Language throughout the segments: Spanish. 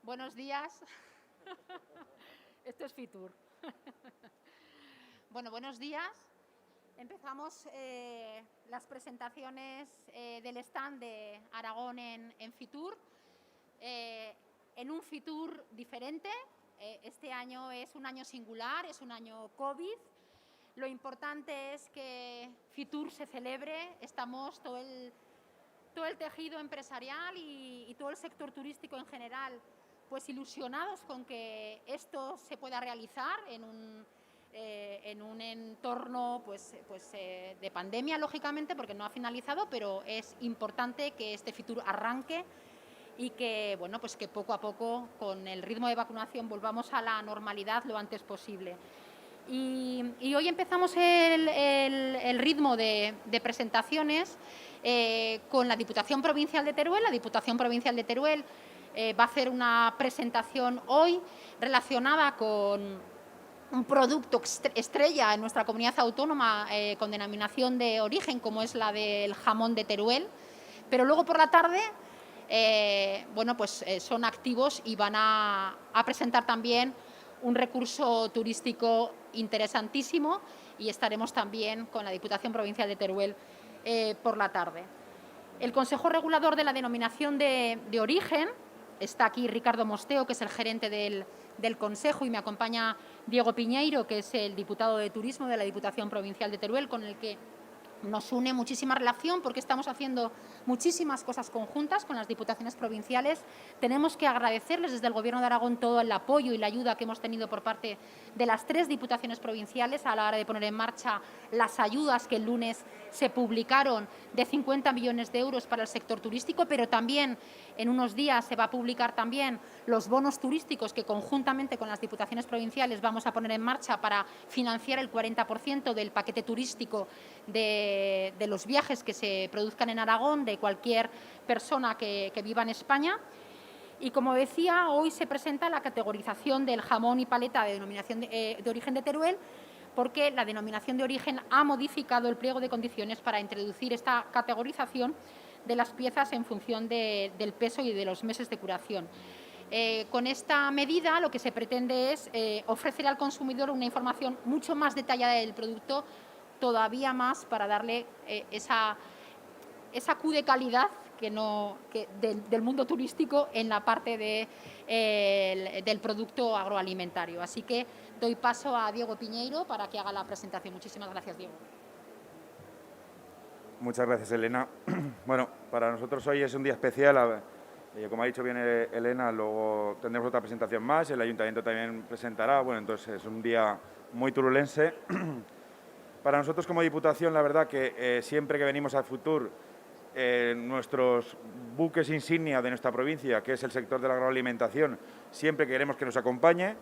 Buenos días. Esto es Fitur. Bueno, buenos días. Empezamos las presentaciones del stand de Aragón en Fitur, en un Fitur diferente. Este año es un año singular, es un año COVID. Lo importante es que Fitur se celebre. Estamos todo el tejido empresarial y todo el sector turístico en general, pues ilusionados con que esto se pueda realizar en un entorno de pandemia, lógicamente, porque no ha finalizado, pero es importante que este Fitur arranque y que, bueno, pues que poco a poco, con el ritmo de vacunación, volvamos a la normalidad lo antes posible. Y hoy empezamos el ritmo de presentaciones con la Diputación Provincial de Teruel. La Diputación Provincial de Teruel va a hacer una presentación hoy relacionada con un producto estrella en nuestra comunidad autónoma con denominación de origen, como es la del jamón de Teruel. Pero luego por la tarde son activos y van a presentar también un recurso turístico interesantísimo, y estaremos también con la Diputación Provincial de Teruel por la tarde. El Consejo Regulador de la Denominación de Origen, está aquí Ricardo Mosteo, que es el gerente del Consejo, y me acompaña Diego Piñeiro, que es el diputado de Turismo de la Diputación Provincial de Teruel, con el que nos une muchísima relación porque estamos haciendo muchísimas cosas conjuntas con las diputaciones provinciales. Tenemos que agradecerles desde el Gobierno de Aragón todo el apoyo y la ayuda que hemos tenido por parte de las 3 diputaciones provinciales a la hora de poner en marcha las ayudas que el lunes se publicaron de 50 millones de euros para el sector turístico, pero también en unos días se va a publicar también los bonos turísticos que conjuntamente con las diputaciones provinciales vamos a poner en marcha para financiar el 40% del paquete turístico de los viajes que se produzcan en Aragón, de cualquier persona que viva en España. Y como decía, hoy se presenta la categorización del jamón y paleta de denominación de origen de Teruel, porque la denominación de origen ha modificado el pliego de condiciones para introducir esta categorización de las piezas en función del peso y de los meses de curación. Con esta medida lo que se pretende es ofrecer al consumidor una información mucho más detallada del producto, todavía más para darle esa Q de calidad del mundo turístico en la parte del producto agroalimentario. Así que doy paso a Diego Piñeiro para que haga la presentación. Muchísimas gracias, Diego. Muchas gracias, Elena. Bueno, para nosotros hoy es un día especial. Como ha dicho bien Elena, luego tendremos otra presentación más, el Ayuntamiento también presentará. Bueno, entonces es un día muy turulense. Para nosotros como Diputación, la verdad que siempre que venimos a Fitur, nuestros buques insignia de nuestra provincia, que es el sector de la agroalimentación, siempre queremos que nos acompañe,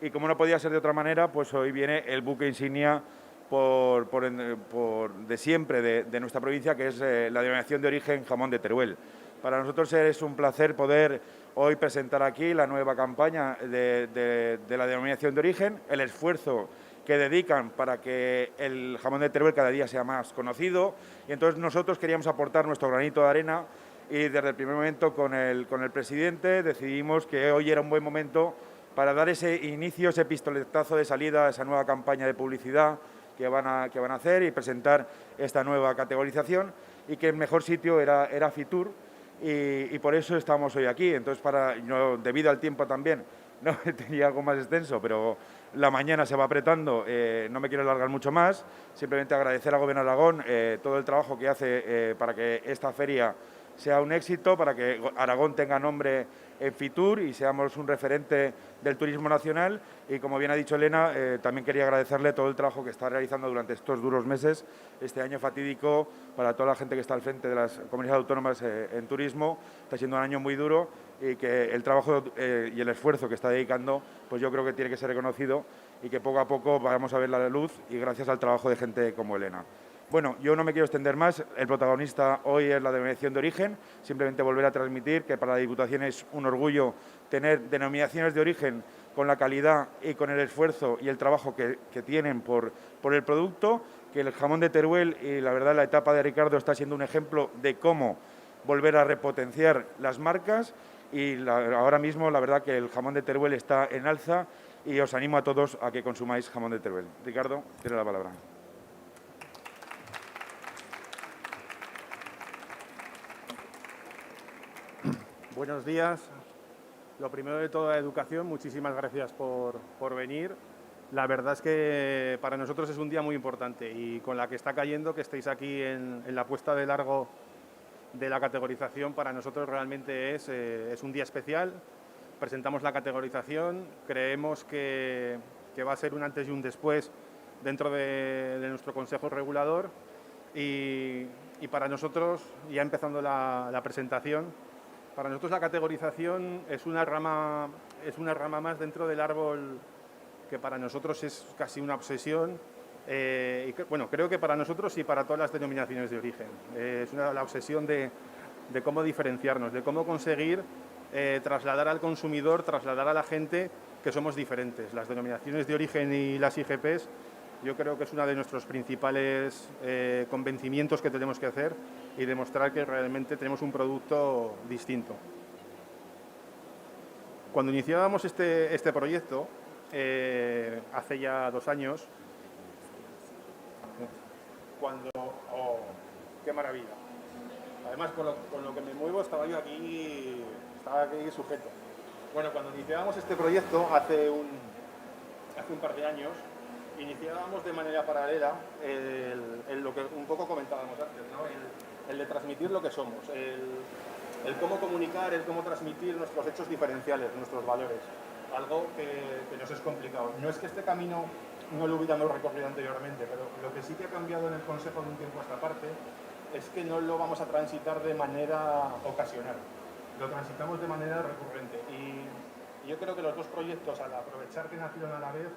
y como no podía ser de otra manera, pues hoy viene el buque insignia de siempre de nuestra provincia, que es la denominación de origen jamón de Teruel. Para nosotros es un placer poder hoy presentar aquí la nueva campaña de la denominación de origen, el esfuerzo que dedican para que el jamón de Teruel cada día sea más conocido, y entonces nosotros queríamos aportar nuestro granito de arena, y desde el primer momento con el presidente decidimos que hoy era un buen momento para dar ese inicio, ese pistoletazo de salida a esa nueva campaña de publicidad que van a hacer y presentar esta nueva categorización, y que el mejor sitio era Fitur, y por eso estamos hoy aquí. Entonces, debido al tiempo también, no tenía algo más extenso, pero la mañana se va apretando, no me quiero alargar mucho más, simplemente agradecer al Gobierno de Aragón todo el trabajo que hace para que esta feria sea un éxito, para que Aragón tenga nombre en Fitur y seamos un referente del turismo nacional. Y como bien ha dicho Elena, también quería agradecerle todo el trabajo que está realizando durante estos duros meses, este año fatídico para toda la gente que está al frente de las comunidades autónomas en turismo. Está siendo un año muy duro, y que el trabajo y el esfuerzo que está dedicando, pues yo creo que tiene que ser reconocido, y que poco a poco vamos a ver la luz, y gracias al trabajo de gente como Elena. Bueno, yo no me quiero extender más, el protagonista hoy es la denominación de origen, simplemente volver a transmitir que para la Diputación es un orgullo tener denominaciones de origen con la calidad y con el esfuerzo y el trabajo que tienen por el producto, que el jamón de Teruel, y la verdad la etapa de Ricardo está siendo un ejemplo de cómo volver a repotenciar las marcas, y ahora mismo la verdad que el jamón de Teruel está en alza y os animo a todos a que consumáis jamón de Teruel. Ricardo, tiene la palabra. Buenos días. Lo primero de todo, la educación. Muchísimas gracias por venir. La verdad es que para nosotros es un día muy importante y con la que está cayendo, que estéis aquí en la puesta de largo de la categorización, para nosotros realmente es un día especial. Presentamos la categorización, creemos que va a ser un antes y un después dentro de nuestro Consejo Regulador y para nosotros, ya empezando la presentación, para nosotros la categorización es una rama más dentro del árbol que para nosotros es casi una obsesión. Bueno, creo que para nosotros y para todas las denominaciones de origen. Es la obsesión de cómo diferenciarnos, de cómo conseguir trasladar al consumidor, trasladar a la gente que somos diferentes. Las denominaciones de origen y las IGPs, yo creo que es uno de nuestros principales convencimientos que tenemos que hacer y demostrar que realmente tenemos un producto distinto. Cuando iniciábamos este proyecto, hace ya 2 años, ¡oh, qué maravilla! Además, con lo que me muevo, estaba aquí sujeto. Bueno, cuando iniciábamos este proyecto, hace un par de años, iniciábamos de manera paralela lo que un poco comentábamos antes, ¿no? El de transmitir lo que somos, el cómo comunicar, el cómo transmitir nuestros hechos diferenciales, nuestros valores. Algo que nos es complicado. No es que este camino no lo hubiéramos recorrido anteriormente, pero lo que sí que ha cambiado en el Consejo de un tiempo a esta parte es que no lo vamos a transitar de manera ocasional, lo transitamos de manera recurrente. Y yo creo que los dos proyectos, al aprovechar que nacieron a la vez,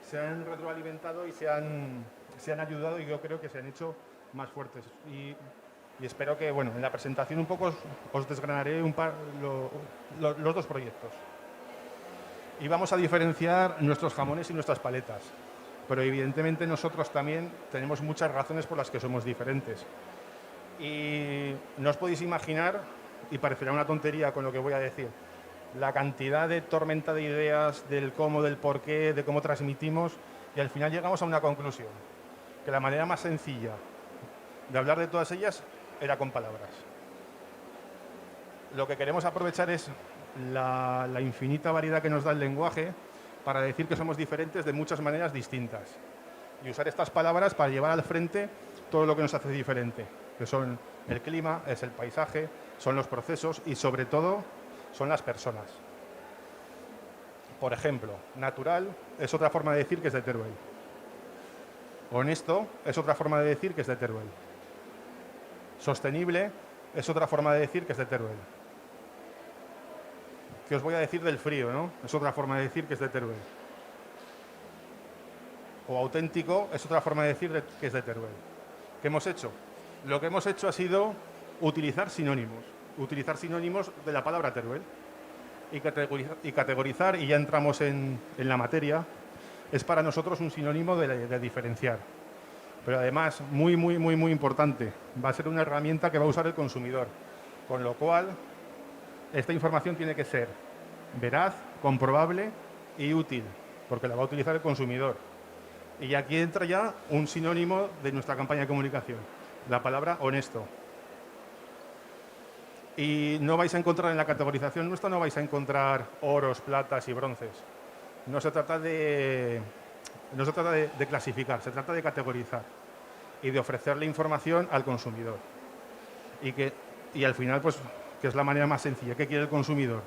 se han retroalimentado y se han ayudado, y yo creo que se han hecho más fuertes. Y espero que, bueno, en la presentación un poco os desgranaré los dos proyectos. Y vamos a diferenciar nuestros jamones y nuestras paletas. Pero evidentemente nosotros también tenemos muchas razones por las que somos diferentes. Y no os podéis imaginar, y parecerá una tontería con lo que voy a decir, la cantidad de tormenta de ideas del cómo, del por qué, de cómo transmitimos, y al final llegamos a una conclusión, que la manera más sencilla de hablar de todas ellas era con palabras. Lo que queremos aprovechar es la infinita variedad que nos da el lenguaje para decir que somos diferentes de muchas maneras distintas y usar estas palabras para llevar al frente todo lo que nos hace diferente, que son el clima, es el paisaje, son los procesos y sobre todo son las personas. Por ejemplo, natural es otra forma de decir que es de Teruel. Honesto es otra forma de decir que es de Teruel. Sostenible es otra forma de decir que es de Teruel. ¿Qué os voy a decir del frío, no? Es otra forma de decir que es de Teruel. O auténtico es otra forma de decir que es de Teruel. ¿Qué hemos hecho? Lo que hemos hecho ha sido utilizar sinónimos de la palabra Teruel y categorizar, y ya entramos en la materia, es para nosotros un sinónimo de diferenciar. Pero además, muy importante, va a ser una herramienta que va a usar el consumidor, con lo cual esta información tiene que ser veraz, comprobable y útil, porque la va a utilizar el consumidor. Y aquí entra ya un sinónimo de nuestra campaña de comunicación, la palabra honesto. Y no vais a encontrar en la categorización nuestra, no vais a encontrar oros, platas y bronces. No se trata de clasificar, se trata de categorizar y de ofrecerle información al consumidor. Y al final, pues, que es la manera más sencilla. ¿Qué quiere el consumidor?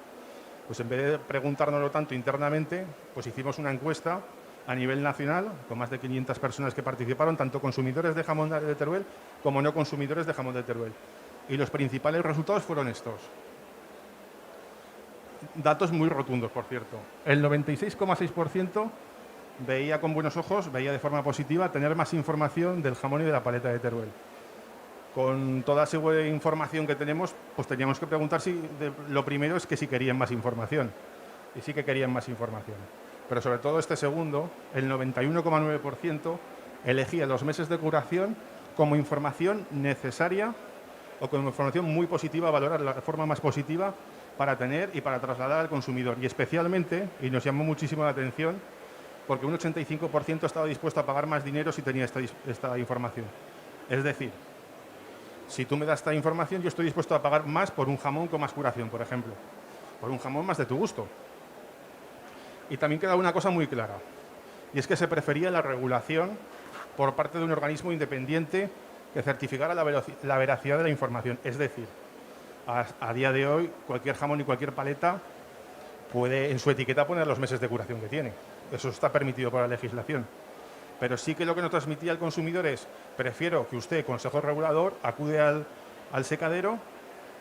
Pues en vez de preguntárnoslo tanto internamente, pues hicimos una encuesta a nivel nacional con más de 500 personas que participaron, tanto consumidores de jamón de Teruel como no consumidores de jamón de Teruel. Y los principales resultados fueron estos. Datos muy rotundos, por cierto. El 96,6% veía con buenos ojos, veía de forma positiva tener más información del jamón y de la paleta de Teruel. Con toda esa información que tenemos, pues teníamos que preguntar lo primero es que si querían más información. Y sí que querían más información. Pero sobre todo este segundo, el 91,9% elegía los meses de curación como información necesaria o como información muy positiva, a valorar la forma más positiva para tener y para trasladar al consumidor. Y especialmente, y nos llamó muchísimo la atención, porque un 85% estaba dispuesto a pagar más dinero si tenía esta información. Es decir, si tú me das esta información, yo estoy dispuesto a pagar más por un jamón con más curación, por ejemplo. Por un jamón más de tu gusto. Y también queda una cosa muy clara, y es que se prefería la regulación por parte de un organismo independiente que certificara la veracidad de la información. Es decir, a día de hoy, cualquier jamón y cualquier paleta puede en su etiqueta poner los meses de curación que tiene. Eso está permitido por la legislación. Pero sí que lo que nos transmitía al consumidor es: prefiero que usted, consejo regulador, acude al secadero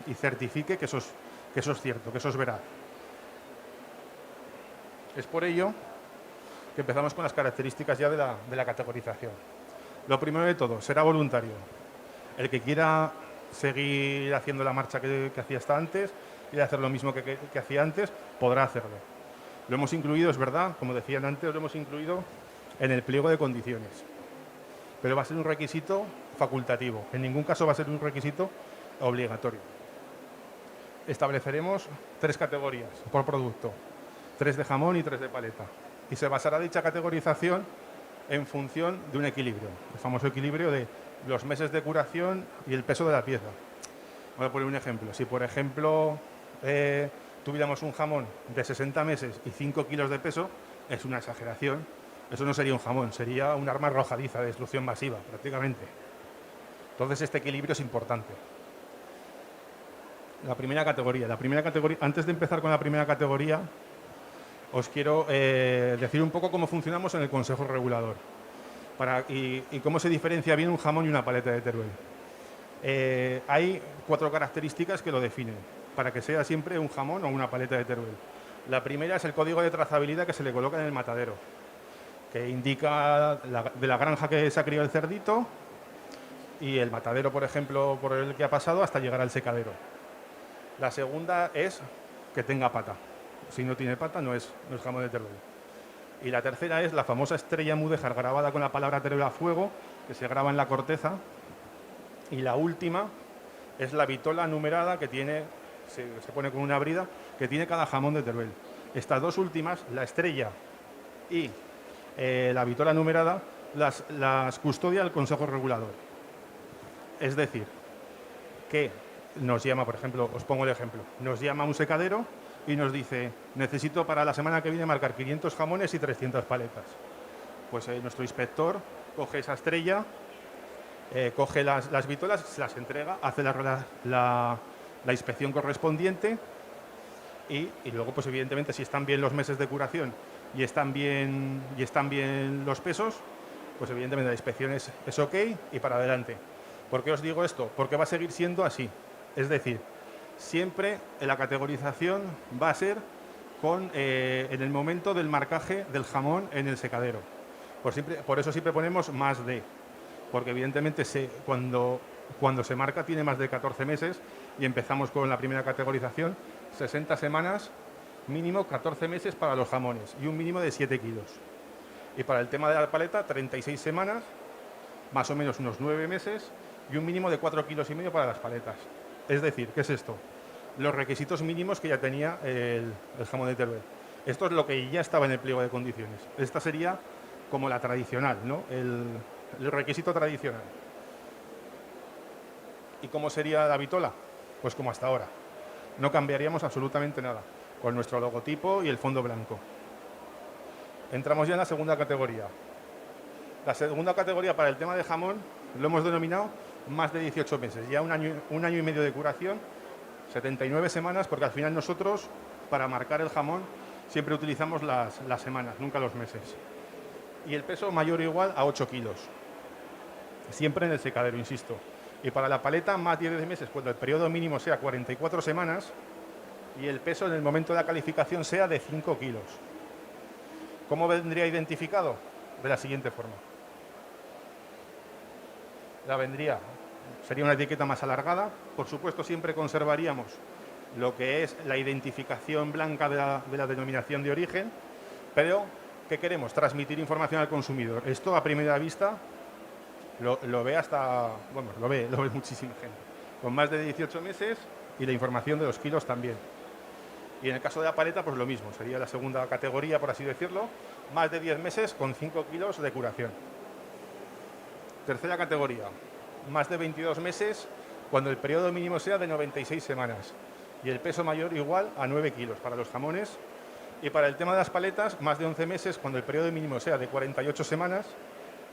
y certifique que eso es cierto, que eso es veraz. Es por ello que empezamos con las características ya de la categorización. Lo primero de todo, será voluntario. El que quiera seguir haciendo la marcha que hacía hasta antes y hacer lo mismo que hacía antes, podrá hacerlo. Lo hemos incluido, es verdad, como decían antes, lo hemos incluido en el pliego de condiciones. Pero va a ser un requisito facultativo. En ningún caso va a ser un requisito obligatorio. Estableceremos 3 categorías por producto: 3 de jamón y 3 de paleta. Y se basará dicha categorización en función de un equilibrio, el famoso equilibrio de los meses de curación y el peso de la pieza. Voy a poner un ejemplo. Si, por ejemplo, tuviéramos un jamón de 60 meses y 5 kilos de peso, es una exageración. Eso no sería un jamón, sería un arma arrojadiza de destrucción masiva, prácticamente. Entonces, este equilibrio es importante. La primera categoría. Antes de empezar con la primera categoría, os quiero decir un poco cómo funcionamos en el Consejo Regulador y cómo se diferencia bien un jamón y una paleta de Teruel. Hay 4 características que lo definen para que sea siempre un jamón o una paleta de Teruel. La primera es el código de trazabilidad que se le coloca en el matadero, que indica de la granja que se ha criado el cerdito y el matadero, por ejemplo, por el que ha pasado hasta llegar al secadero. La segunda es que tenga pata. Si no tiene pata, no es jamón de Teruel. Y la tercera es la famosa estrella mudéjar grabada con la palabra Teruel a fuego, que se graba en la corteza. Y la última es la vitola numerada que tiene, se pone con una brida, que tiene cada jamón de Teruel. Estas 2 últimas, la estrella y la vitola numerada, las custodia el Consejo Regulador. Es decir, que nos llama, por ejemplo, os pongo el ejemplo, nos llama un secadero y nos dice: necesito para la semana que viene marcar 500 jamones y 300 paletas. Pues nuestro inspector coge esa estrella, coge las vitolas, se las entrega, hace la inspección correspondiente y luego, pues evidentemente, si están bien los meses de curación y están bien los pesos, pues evidentemente la inspección es ok y para adelante. ¿Por qué os digo esto? Porque va a seguir siendo así. Es decir, siempre la categorización va a ser en el momento del marcaje del jamón en el secadero. Por eso siempre ponemos más de, porque evidentemente cuando se marca tiene más de 14 meses y empezamos con la primera categorización, 60 semanas, mínimo 14 meses para los jamones y un mínimo de 7 kilos. Y para el tema de la paleta, 36 semanas, más o menos unos 9 meses y un mínimo de 4,5 kilos para las paletas. Es decir, ¿qué es esto? Los requisitos mínimos que ya tenía el jamón de Teruel. Esto es lo que ya estaba en el pliego de condiciones. Esta sería como la tradicional, ¿no? El requisito tradicional. ¿Y cómo sería la vitola? Pues como hasta ahora. No cambiaríamos absolutamente nada, con nuestro logotipo y el fondo blanco. Entramos ya en la segunda categoría. La segunda categoría para el tema de jamón lo hemos denominado más de 18 meses, ya un año y medio de curación, 79 semanas, porque al final nosotros, para marcar el jamón, siempre utilizamos las semanas, nunca los meses. Y el peso mayor o igual a 8 kilos, siempre en el secadero, insisto. Y para la paleta, más de 10 meses, cuando el periodo mínimo sea 44 semanas y el peso en el momento de la calificación sea de 5 kilos. ¿Cómo vendría identificado? De la siguiente forma. Sería una etiqueta más alargada. Por supuesto, siempre conservaríamos lo que es la identificación blanca de la denominación de origen, pero ¿qué queremos? Transmitir información al consumidor. Esto a primera vista lo ve lo ve muchísima gente. Con más de 18 meses y la información de los kilos también. Y en el caso de la paleta, pues lo mismo, sería la segunda categoría, por así decirlo, más de 10 meses con 5 kilos de curación. Tercera categoría, más de 22 meses cuando el periodo mínimo sea de 96 semanas y el peso mayor igual a 9 kilos para los jamones. Y para el tema de las paletas, más de 11 meses cuando el periodo mínimo sea de 48 semanas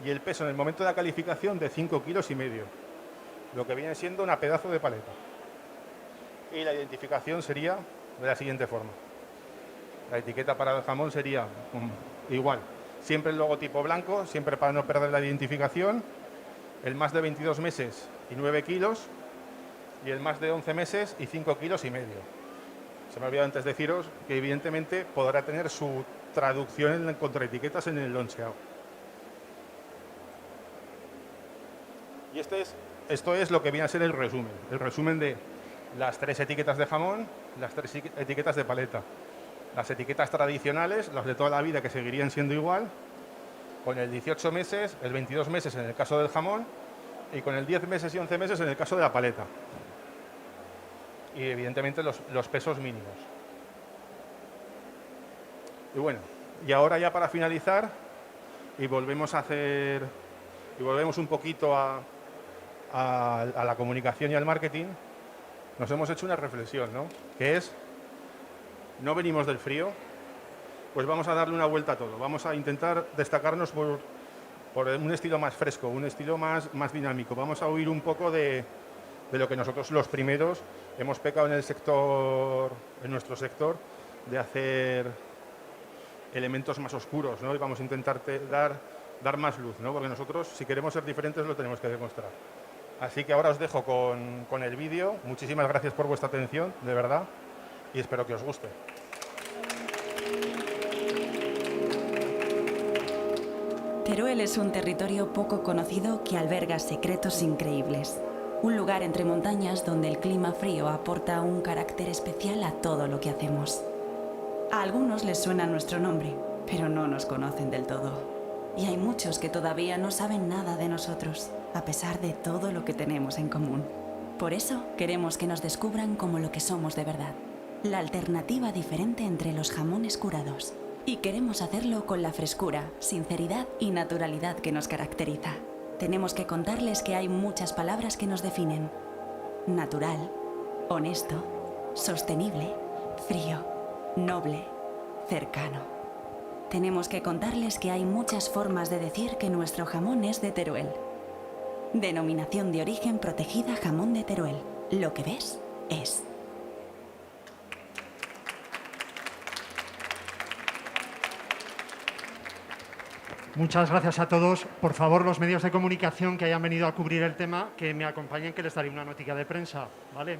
y el peso en el momento de la calificación de 5,5 kilos, lo que viene siendo una pedazo de paleta. Y la identificación sería de la siguiente forma. La etiqueta para el jamón sería igual, siempre el logotipo blanco, siempre para no perder la identificación, el más de 22 meses y 9 kilos y el más de 11 meses y 5,5 kilos. Se me ha olvidado antes deciros que evidentemente podrá tener su traducción en contraetiquetas en el loncheado. Y esto es lo que viene a ser el resumen de las 3 etiquetas de jamón, las 3 etiquetas de paleta. Las etiquetas tradicionales, las de toda la vida, que seguirían siendo igual, con el 18 meses, el 22 meses en el caso del jamón y con el 10 meses y 11 meses en el caso de la paleta. Y evidentemente los pesos mínimos. Y bueno, y ahora ya para finalizar, y volvemos un poquito a la comunicación y al marketing, nos hemos hecho una reflexión, ¿no? Que es, no venimos del frío, pues vamos a darle una vuelta a todo. Vamos a intentar destacarnos por un estilo más fresco, un estilo más dinámico. Vamos a huir un poco de lo que nosotros los primeros hemos pecado en nuestro sector, de hacer elementos más oscuros, ¿no? Y vamos a intentar dar más luz, ¿no? Porque nosotros, si queremos ser diferentes, lo tenemos que demostrar. Así que ahora os dejo con el vídeo. Muchísimas gracias por vuestra atención, de verdad, y espero que os guste. Teruel es un territorio poco conocido que alberga secretos increíbles. Un lugar entre montañas donde el clima frío aporta un carácter especial a todo lo que hacemos. A algunos les suena nuestro nombre, pero no nos conocen del todo. Y hay muchos que todavía no saben nada de nosotros, a pesar de todo lo que tenemos en común. Por eso queremos que nos descubran como lo que somos de verdad. La alternativa diferente entre los jamones curados. Y queremos hacerlo con la frescura, sinceridad y naturalidad que nos caracteriza. Tenemos que contarles que hay muchas palabras que nos definen. Natural, honesto, sostenible, frío, noble, cercano. Tenemos que contarles que hay muchas formas de decir que nuestro jamón es de Teruel. Denominación de origen protegida jamón de Teruel. Lo que ves es. Muchas gracias a todos. Por favor, los medios de comunicación que hayan venido a cubrir el tema, que me acompañen, que les daré una noticia de prensa, ¿vale?